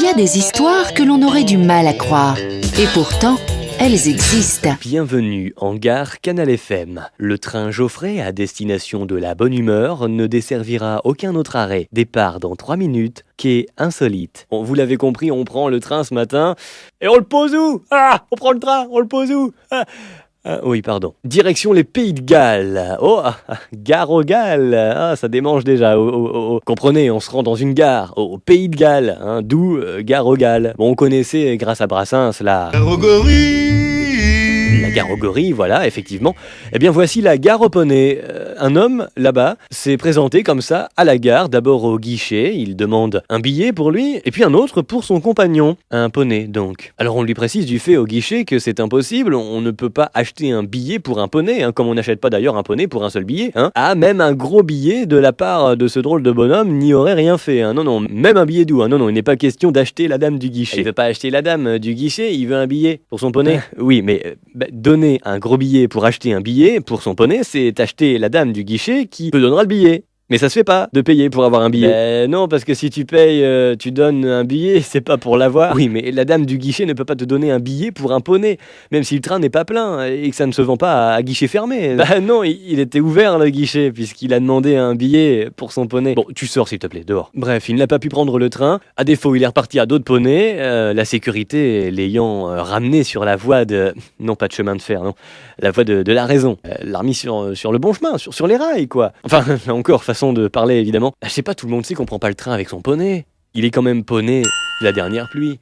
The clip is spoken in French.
y a des histoires que l'on aurait du mal à croire. Et pourtant, elles existent. Bienvenue en gare Canal FM. Le train Geoffrey à destination de la Bonne Humeur ne desservira aucun autre arrêt. Départ dans 3 minutes, quai insolite. Bon, vous l'avez compris, on prend le train ce matin et on le pose où? On prend le train, on le pose où? Oui, pardon. Direction les Pays de Galles. Gare aux Galles. Ça démange déjà. Comprenez, on se rend dans une gare, au Pays de Galles, d'où Gare aux Galles. Bon, on connaissait, grâce à Brassens, la gare aux gorilles, voilà, effectivement. Eh bien, voici la gare aux poneys. Un homme, là-bas, s'est présenté comme ça à la gare, d'abord au guichet. Il demande un billet pour lui, et puis un autre pour son compagnon. Un poney, donc. Alors, on lui précise du fait au guichet que c'est impossible. On ne peut pas acheter un billet pour un poney, comme on n'achète pas d'ailleurs un poney pour un seul billet. Même un gros billet de la part de ce drôle de bonhomme n'y aurait rien fait. Non, même un billet doux. Non, il n'est pas question d'acheter la dame du guichet. Il veut pas acheter la dame du guichet, il veut un billet pour son poney. Oui, mais donner un gros billet pour acheter un billet pour son poney, c'est acheter la dame du guichet qui te donnera le billet. Mais ça se fait pas de payer pour avoir un billet. Non, parce que si tu payes, tu donnes un billet, c'est pas pour l'avoir. Oui, mais la dame du guichet ne peut pas te donner un billet pour un poney, même si le train n'est pas plein et que ça ne se vend pas à guichet fermé. Non, il était ouvert le guichet, puisqu'il a demandé un billet pour son poney. Bon, tu sors s'il te plaît, dehors. Bref, il n'a pas pu prendre le train. À défaut, il est reparti à d'autres poneys, la sécurité l'ayant ramené sur la voie de... Non, pas de chemin de fer, non. La voie de la raison. L'a remis sur le bon chemin, sur les rails, quoi. Enfin, là encore, façon de parler, évidemment. Je sais pas, tout le monde sait qu'on prend pas le train avec son poney. Il est quand même poney la dernière pluie.